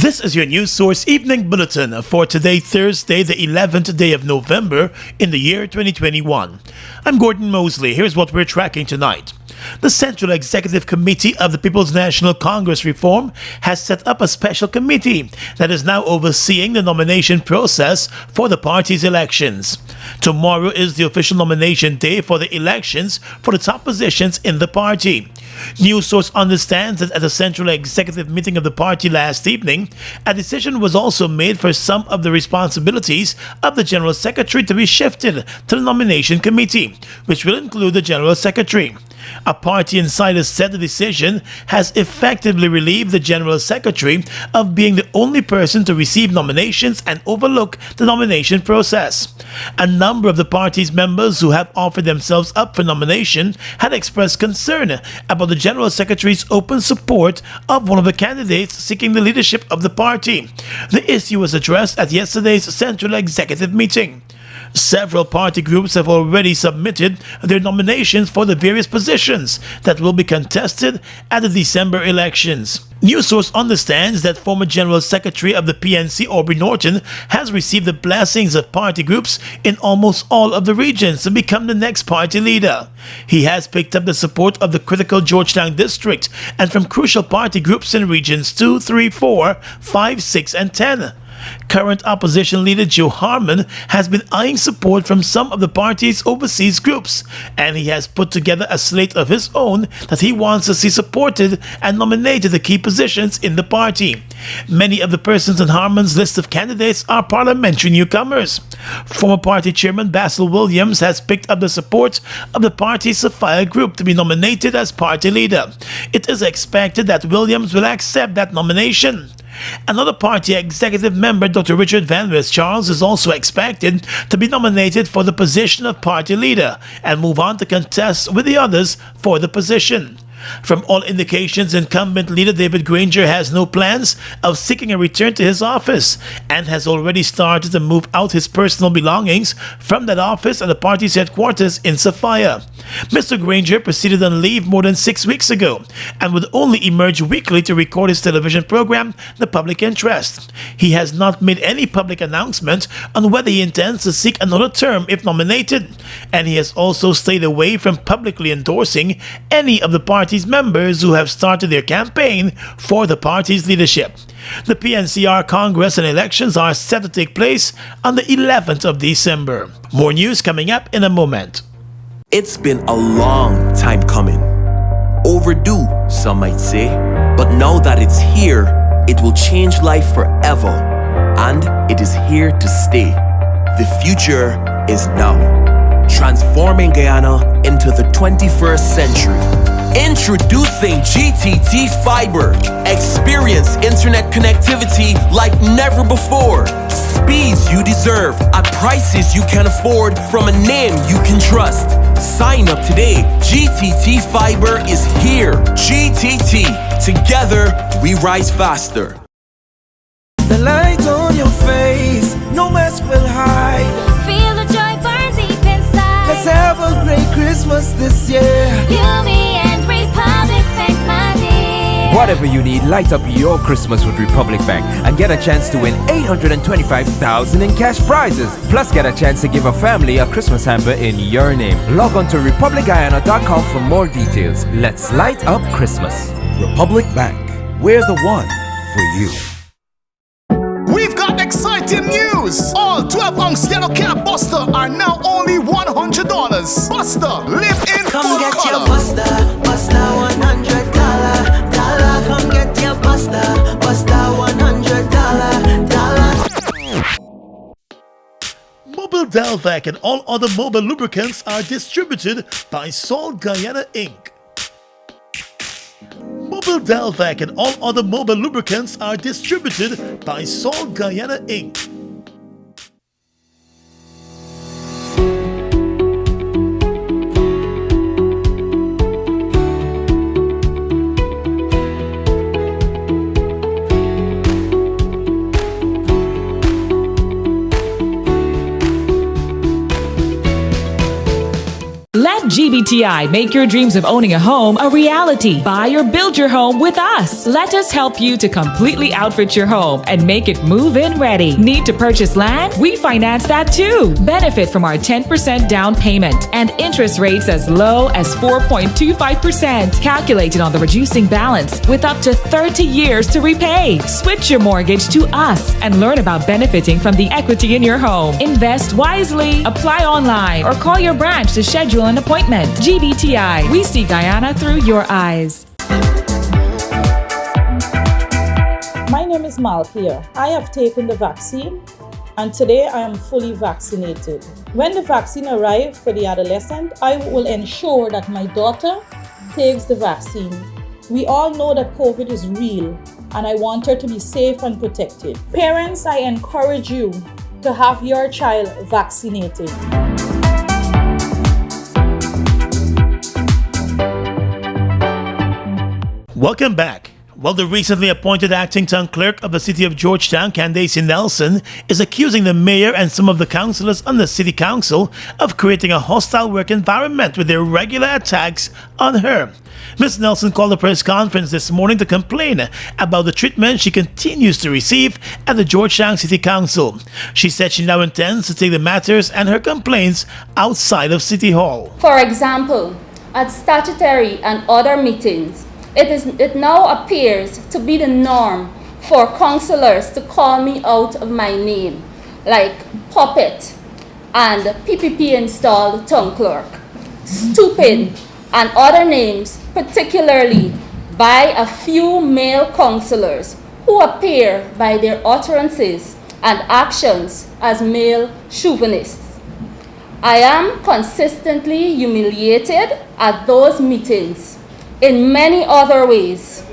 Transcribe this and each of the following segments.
This is your News Source Evening Bulletin for today, Thursday, the 11th day of November in the year 2021. I'm Gordon Mosley. Here's what we're tracking tonight. The Central Executive Committee of the People's National Congress Reform has set up a special committee that is now overseeing the nomination process for the party's elections. Tomorrow is the official nomination day for the elections for the top positions in the party. News source understands that at a Central Executive meeting of the party last evening, a decision was also made for some of the responsibilities of the General Secretary to be shifted to the Nomination Committee, which will include the General Secretary. A party insider said the decision has effectively relieved the General Secretary of being the only person to receive nominations and overlook the nomination process. A number of the party's members who have offered themselves up for nomination had expressed concern about the General Secretary's open support of one of the candidates seeking the leadership of the party. The issue was addressed at yesterday's Central Executive meeting. Several party groups have already submitted their nominations for the various positions that will be contested at the December elections. News source understands that former General Secretary of the PNC, Aubrey Norton, has received the blessings of party groups in almost all of the regions to become the next party leader. He has picked up the support of the critical Georgetown district and from crucial party groups in regions 2, 3, 4, 5, 6, and 10. Current opposition leader Joe Harmon has been eyeing support from some of the party's overseas groups, and he has put together a slate of his own that he wants to see supported and nominated to key positions in the party. Many of the persons on Harmon's list of candidates are parliamentary newcomers. Former party chairman Basil Williams has picked up the support of the party's Sophia group to be nominated as party leader. It is expected that Williams will accept that nomination. Another party executive member, Dr. Richard Van West Charles, is also expected to be nominated for the position of party leader and move on to contest with the others for the position. From all indications, incumbent leader David Granger has no plans of seeking a return to his office and has already started to move out his personal belongings from that office at the party's headquarters in Sophia. Mr. Granger proceeded on leave more than 6 weeks ago and would only emerge weekly to record his television program, The Public Interest. He has not made any public announcement on whether he intends to seek another term if nominated, and he has also stayed away from publicly endorsing any of the party's members who have started their campaign for the party's leadership. The PNCR Congress and elections are set to take place on the 11th of December. More news coming up in a moment. It's been a long time coming. Overdue, some might say. But now that it's here, it will change life forever. And it is here to stay. The future is now. Transforming Guyana into the 21st century. Introducing GTT Fiber. Experience internet connectivity like never before. Speeds you deserve at prices you can afford from a name you can trust. Sign up today. GTT Fiber is here. GTT. Together, we rise faster. The light on your face, no mask will hide. Feel the joy burn deep inside. Let's have a great Christmas this year. You, me, and Republic Bank, my dear. Whatever you need, light up your Christmas with Republic Bank and get a chance to win $825,000 in cash prizes. Plus, get a chance to give a family a Christmas hamper in your name. Log on to republicguyana.com for more details. Let's light up Christmas. Republic Bank, we're the one for you. We've got exciting news! All 12-ounce yellow cab Buster are now only $100. Buster, live in Come full get color. your Buster, Buster $100. Come get your Buster, Buster $100. Mobile Delvac and all other mobile lubricants are distributed by Salt Guyana Inc. Mobile Delvac and all other mobile lubricants are distributed by Salt Guyana Inc. Let GBTI, make your dreams of owning a home a reality. Buy or build your home with us. Let us help you to completely outfit your home and make it move-in ready. Need to purchase land? We finance that too. Benefit from our 10% down payment and interest rates as low as 4.25%. Calculated on the reducing balance with up to 30 years to repay. Switch your mortgage to us and learn about benefiting from the equity in your home. Invest wisely. Apply online or call your branch to schedule an appointment. GBTI. We see Guyana through your eyes. My name is Malkia. I have taken the vaccine and today I am fully vaccinated. When the vaccine arrives for the adolescent, I will ensure that my daughter takes the vaccine. We all know that COVID is real and I want her to be safe and protected. Parents, I encourage you to have your child vaccinated. Welcome back. Well, the recently appointed acting town clerk of the city of Georgetown, Candace Nelson, is accusing the mayor and some of the councillors on the city council of creating a hostile work environment with their regular attacks on her. Ms. Nelson called a press conference this morning to complain about the treatment she continues to receive at the Georgetown City Council. She said she now intends to take the matters and her complaints outside of City Hall. For example, at statutory and other meetings, it now appears to be the norm for councillors to call me out of my name, like puppet and PPP installed town clerk, stupid, and other names, particularly by a few male councillors who appear by their utterances and actions as male chauvinists. I am consistently humiliated at those meetings in many other ways.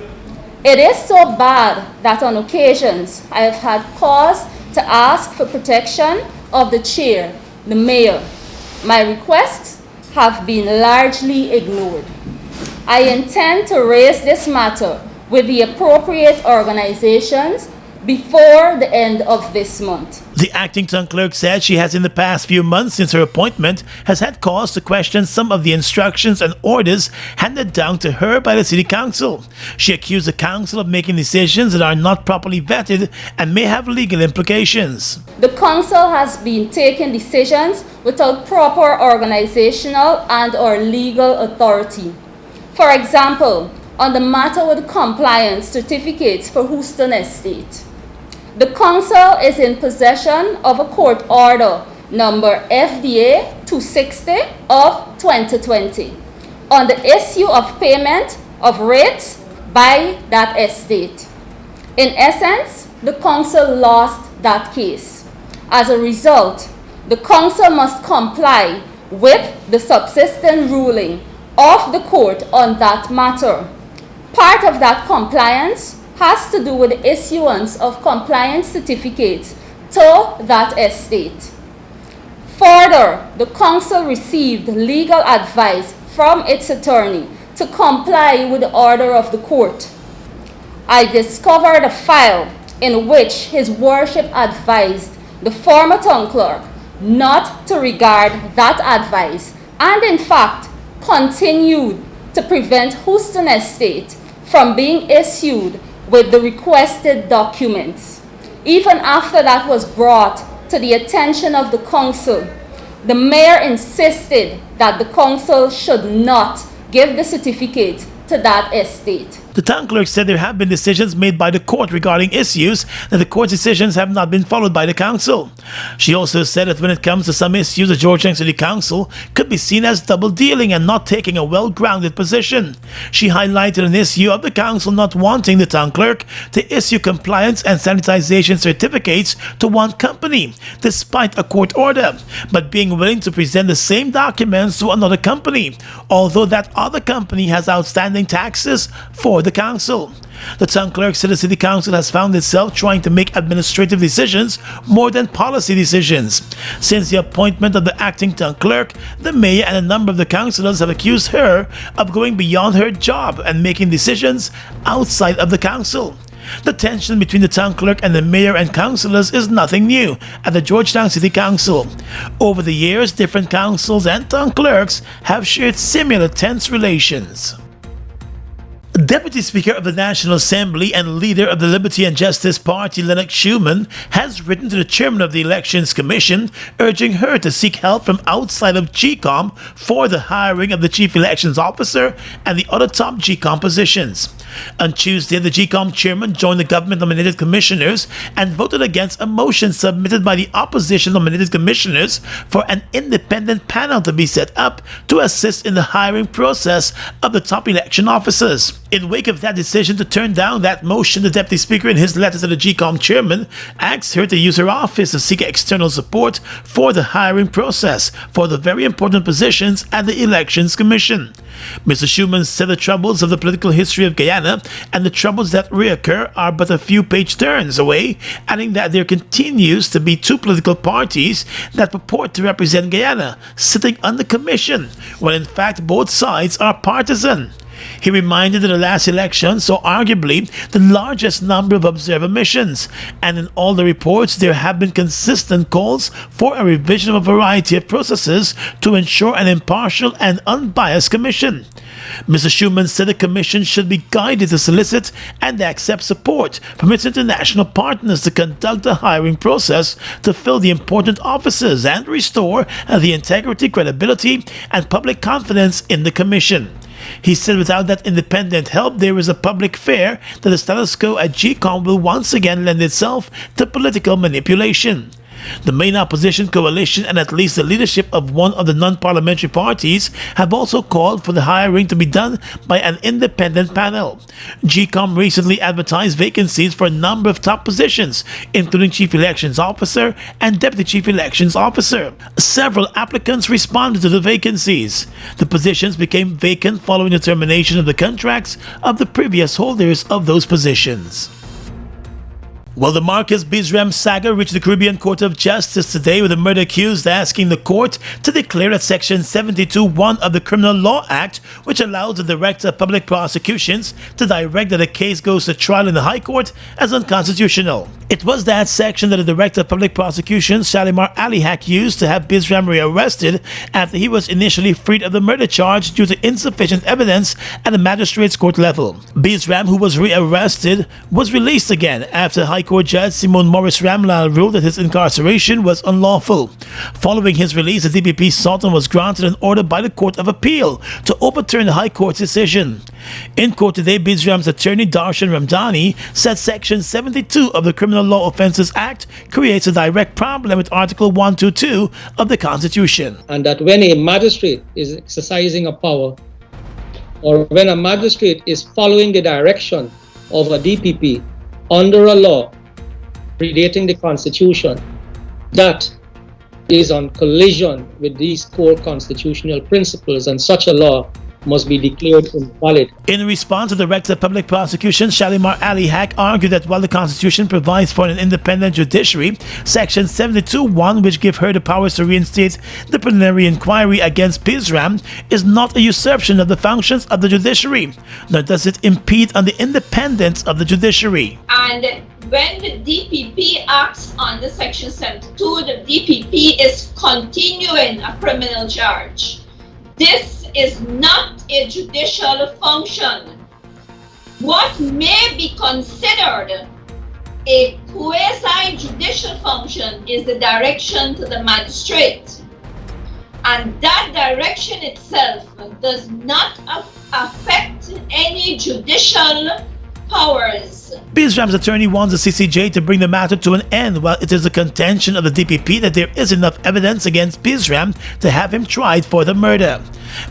It is so bad that on occasions I have had cause to ask for protection of the chair, the mayor. My requests have been largely ignored. I intend to raise this matter with the appropriate organizations before the end of this month. The acting town clerk said she has in the past few months since her appointment has had cause to question some of the instructions and orders handed down to her by the city council. She accused the council of making decisions that are not properly vetted and may have legal implications. The council has been taking decisions without proper organizational and/or legal authority. For example, on the matter with compliance certificates for Houston Estate. The council is in possession of a court order number FDA 260 of 2020 on the issue of payment of rates by that estate. In essence, the council lost that case. As a result, the council must comply with the subsistent ruling of the court on that matter. Part of that compliance has to do with the issuance of compliance certificates to that estate. Further, the council received legal advice from its attorney to comply with the order of the court. I discovered a file in which His Worship advised the former town clerk not to regard that advice and in fact continued to prevent Houston Estate from being issued with the requested documents. Even after that was brought to the attention of the council, the mayor insisted that the council should not give the certificate to that estate. The town clerk said there have been decisions made by the court regarding issues that the court's decisions have not been followed by the council. She also said that when it comes to some issues, the Georgetown City Council could be seen as double dealing and not taking a well-grounded position. She highlighted an issue of the council not wanting the town clerk to issue compliance and sanitization certificates to one company, despite a court order, but being willing to present the same documents to another company, although that other company has outstanding taxes for the council. The town clerk said the city council has found itself trying to make administrative decisions more than policy decisions. Since the appointment of the acting town clerk, the mayor and a number of the councillors have accused her of going beyond her job and making decisions outside of the council. The tension between the town clerk and the mayor and councillors is nothing new at the Georgetown City Council. Over the years, different councils and town clerks have shared similar tense relations. Deputy Speaker of the National Assembly and leader of the Liberty and Justice Party, Lennox Schumann, has written to the chairman of the Elections Commission urging her to seek help from outside of GECOM for the hiring of the Chief Elections Officer and the other top GECOM positions. On Tuesday, the GECOM chairman joined the government-nominated commissioners and voted against a motion submitted by the opposition-nominated commissioners for an independent panel to be set up to assist in the hiring process of the top election officers. In wake of that decision to turn down that motion, the Deputy Speaker, in his letter to the GECOM chairman, asked her to use her office to seek external support for the hiring process for the very important positions at the Elections Commission. Mr. Schumann said the troubles of the political history of Guyana and the troubles that reoccur are but a few page turns away, adding that there continues to be two political parties that purport to represent Guyana sitting on the commission, when in fact both sides are partisan. He reminded that the last election saw arguably the largest number of observer missions, and in all the reports there have been consistent calls for a revision of a variety of processes to ensure an impartial and unbiased commission. Mr. Schumann said the commission should be guided to solicit and accept support from its international partners to conduct the hiring process to fill the important offices and restore the integrity, credibility, and public confidence in the commission. He said without that independent help, there is a public fear that the status quo at GECOM will once again lend itself to political manipulation. The main opposition coalition and at least the leadership of one of the non-parliamentary parties have also called for the hiring to be done by an independent panel. GECOM recently advertised vacancies for a number of top positions, including Chief Elections Officer and Deputy Chief Elections Officer. Several applicants responded to the vacancies. The positions became vacant following the termination of the contracts of the previous holders of those positions. Well, the Marcus Bisram saga reached the Caribbean Court of Justice today, with the murder accused asking the court to declare that Section 72(1) of the Criminal Law Act, which allows the Director of Public Prosecutions to direct that a case goes to trial in the High Court, as unconstitutional. It was that section that the Director of Public Prosecutions, Shalimar Ali-Haq, used to have Bisram rearrested after he was initially freed of the murder charge due to insufficient evidence at the magistrate's court level. Bisram, who was rearrested, was released again after High Court Judge Simone Morris Ramlal ruled that his incarceration was unlawful. Following his release, the DPP sought and was granted an order by the Court of Appeal to overturn the High Court's decision. In court today, Bisram's attorney Darshan Ramdani said Section 72 of the Criminal Law Offences Act creates a direct problem with Article 122 of the Constitution. And that when a magistrate is exercising a power, or when a magistrate is following the direction of a DPP under a law predating the Constitution, that is on collision with these core constitutional principles, and such a law must be declared invalid. In response, the Director of Public Prosecution, Shalimar Ali-Haq, argued that while the Constitution provides for an independent judiciary, Section 72(1), which gives her the powers to reinstate the preliminary inquiry against Bisram, is not a usurpation of the functions of the judiciary, nor does it impede on the independence of the judiciary. And when the DPP acts under Section 72, the DPP is continuing a criminal charge. This is not a judicial function. What may be considered a quasi-judicial function is the direction to the magistrate. And that direction itself does not affect any judicial powers. Bisram's attorney wants the CCJ to bring the matter to an end, while it is the contention of the DPP that there is enough evidence against Bisram to have him tried for the murder.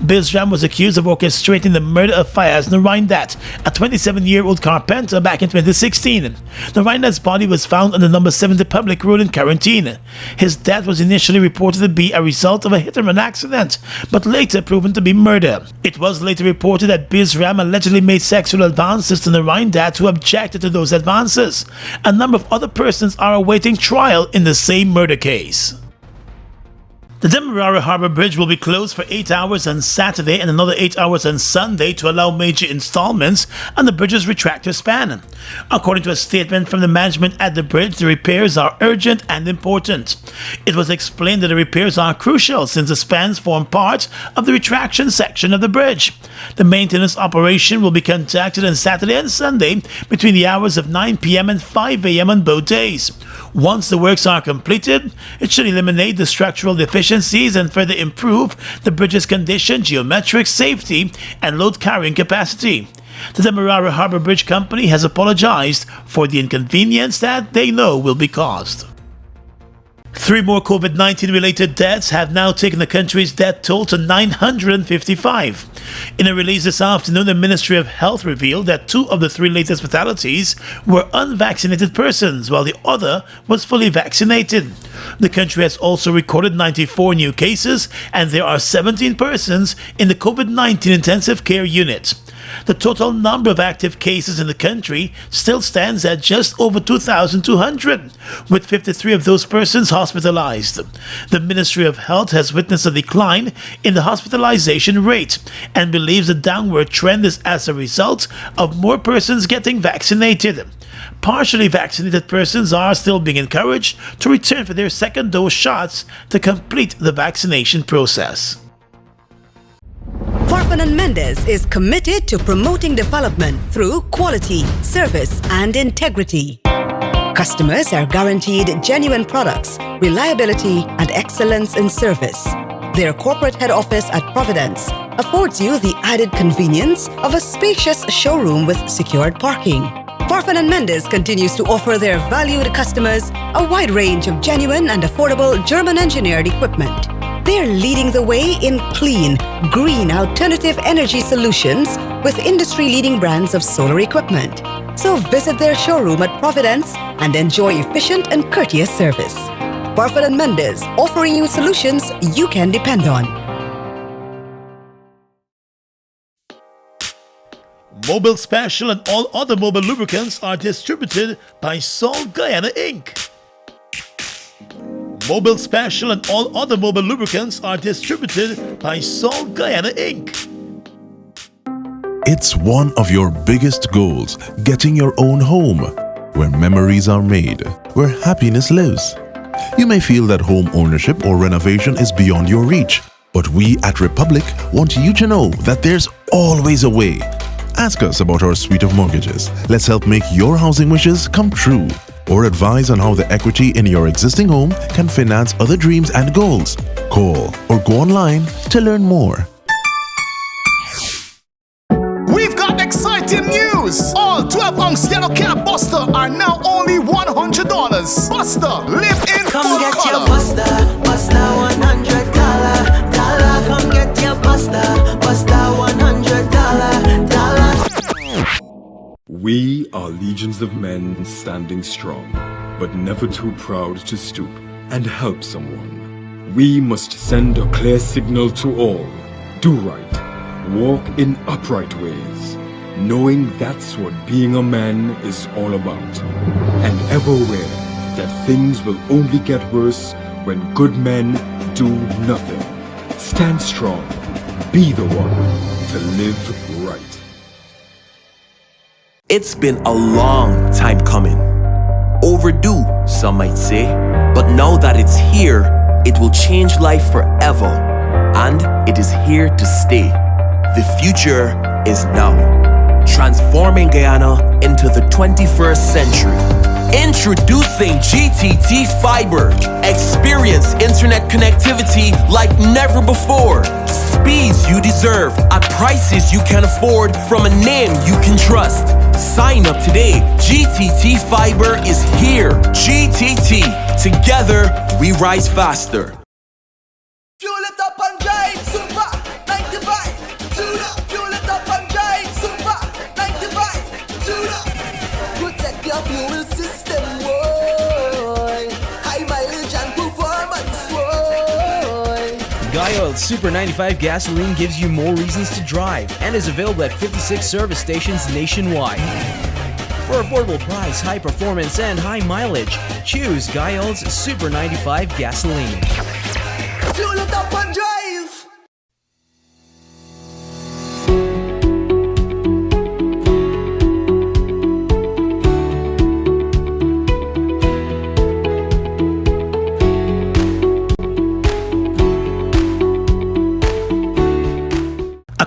Bisram was accused of orchestrating the murder of Fayaz Naraindat, a 27-year-old carpenter, back in 2016. Naraindat's body was found on the number 70 public road in quarantine. His death was initially reported to be a result of a hit-and-run accident, but later proven to be murder. It was later reported that Bisram allegedly made sexual advances to Naraindat, who objected to those advances. A number of other persons are awaiting trial in the same murder case. The Demerara Harbour Bridge will be closed for 8 hours on Saturday and another 8 hours on Sunday to allow major installments on the bridge's retractor span. According to a statement from the management at the bridge, the repairs are urgent and important. It was explained that the repairs are crucial since the spans form part of the retraction section of the bridge. The maintenance operation will be conducted on Saturday and Sunday between the hours of 9 p.m. and 5 a.m. on both days. Once the works are completed, it should eliminate the structural deficiencies and further improve the bridge's condition, geometric safety, and load carrying capacity. The Demerara Harbour Bridge Company has apologized for the inconvenience that they know will be caused. 3 more COVID-19 related deaths have now taken the country's death toll to 955. In a release this afternoon, the Ministry of Health revealed that 2 of the 3 latest fatalities were unvaccinated persons, while the other was fully vaccinated. The country has also recorded 94 new cases, and there are 17 persons in the COVID-19 intensive care unit. The total number of active cases in the country still stands at just over 2,200, with 53 of those persons hospitalized. The Ministry of Health has witnessed a decline in the hospitalization rate and believes the downward trend is as a result of more persons getting vaccinated. Partially vaccinated persons are still being encouraged to return for their second dose shots to complete the vaccination process. Farfan & Mendes is committed to promoting development through quality, service, and integrity. Customers are guaranteed genuine products, reliability, and excellence in service. Their corporate head office at Providence affords you the added convenience of a spacious showroom with secured parking. Farfan & Mendes continues to offer their valued customers a wide range of genuine and affordable German-engineered equipment. They're leading the way in clean, green alternative energy solutions with industry-leading brands of solar equipment. So visit their showroom at Providence and enjoy efficient and courteous service. Farfan & Mendes, offering you solutions you can depend on. Mobil Special and all other Mobil lubricants are distributed by Salt Guyana Inc. Mobil Special and all other Mobil lubricants are distributed by Salt Guyana Inc. It's one of your biggest goals, getting your own home, where memories are made, where happiness lives. You may feel that home ownership or renovation is beyond your reach, but we at Republic want you to know that there's always a way. Ask us about our suite of mortgages. Let's help make your housing wishes come true. Or advise on how the equity in your existing home can finance other dreams and goals. Call or go online to learn more. We've got exciting news! All 12-ounce yellow cab Buster are now only $100. Buster, live in Come full get color. your Buster, Buster $100. Come get your Buster, Buster $100. We are legions of men standing strong, but never too proud to stoop and help someone. We must send a clear signal to all. Do right, walk in upright ways, knowing that's what being a man is all about. And ever aware that things will only get worse when good men do nothing. Stand strong, be the one to live right. It's been a long time coming. Overdue, some might say. But now that it's here, it will change life forever. And it is here to stay. The future is now. Transforming Guyana into the 21st century. Introducing GTT Fiber. Experience internet connectivity like never before. Speeds you deserve at prices you can afford from a name you can trust. Sign up today. GTT Fiber is here. GTT. Together, we rise faster. Fuel it up and drive, super 95. Tune up. Fuel it up and drive, super 95. Tune up. Protect your fuel system, boy. High mileage and performance, boy. Guy Super 95 gasoline gives you more reasons to drive and is available at 56 service stations nationwide. For affordable price, high performance, and high mileage, choose Guy Super 95 gasoline.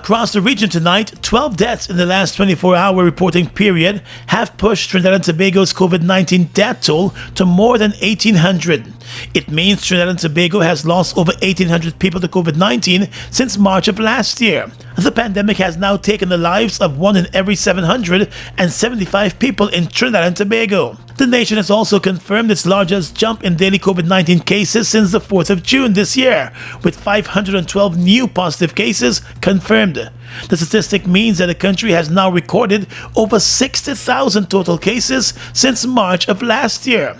Across the region tonight, 12 deaths in the last 24-hour reporting period have pushed Trinidad and Tobago's COVID-19 death toll to more than 1,800. It means Trinidad and Tobago has lost over 1,800 people to COVID-19 since March of last year. The pandemic has now taken the lives of 1 in every 775 people in Trinidad and Tobago. The nation has also confirmed its largest jump in daily COVID-19 cases since the 4th of June this year, with 512 new positive cases confirmed. The statistic means that the country has now recorded over 60,000 total cases since March of last year.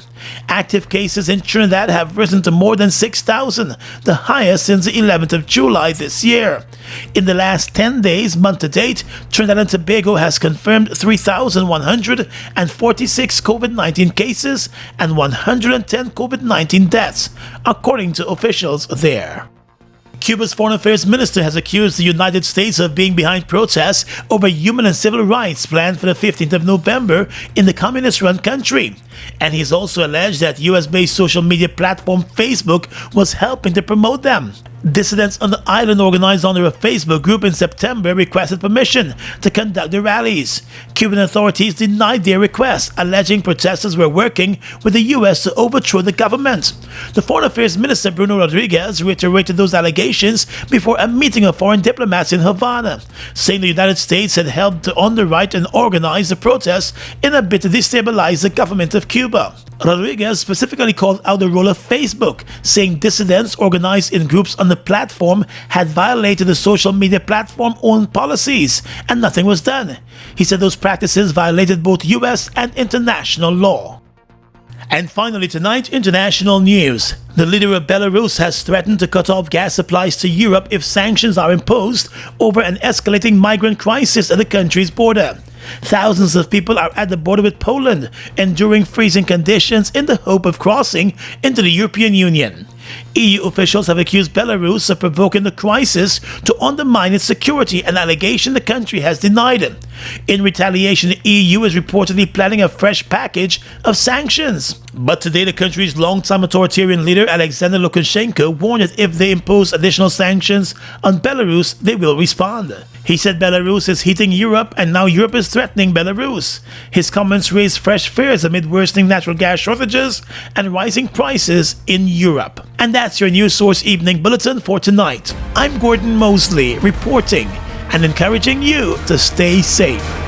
Active cases in Trinidad have risen to more than 6,000, the highest since the 11th of July this year. In the last 10 days, month to date, Trinidad and Tobago has confirmed 3,146 COVID-19 cases and 110 COVID-19 deaths, according to officials there. Cuba's Foreign Affairs Minister has accused the United States of being behind protests over human and civil rights planned for the 15th of November in the communist-run country. And he's also alleged that US-based social media platform Facebook was helping to promote them. Dissidents on the island organized under a Facebook group in September requested permission to conduct the rallies. Cuban authorities denied their request, alleging protesters were working with the US to overthrow the government. The Foreign Affairs Minister Bruno Rodriguez reiterated those allegations before a meeting of foreign diplomats in Havana, saying the United States had helped to underwrite and organize the protests in a bid to destabilize the government of Cuba. Rodriguez specifically called out the role of Facebook, saying dissidents organized in groups on the platform had violated the social media platform own policies and nothing was done. He said those practices violated both US and international law. And finally tonight, international news. The leader of Belarus has threatened to cut off gas supplies to Europe if sanctions are imposed over an escalating migrant crisis at the country's border. Thousands of people are at the border with Poland, enduring freezing conditions in the hope of crossing into the European Union. EU officials have accused Belarus of provoking the crisis to undermine its security, an allegation the country has denied. In retaliation, the EU is reportedly planning a fresh package of sanctions. But today, the country's longtime authoritarian leader Alexander Lukashenko warned that if they impose additional sanctions on Belarus, they will respond. He said Belarus is heating Europe and now Europe is threatening Belarus. His comments raised fresh fears amid worsening natural gas shortages and rising prices in Europe. And that's your News Source Evening Bulletin for tonight. I'm Gordon Mosley, reporting and encouraging you to stay safe.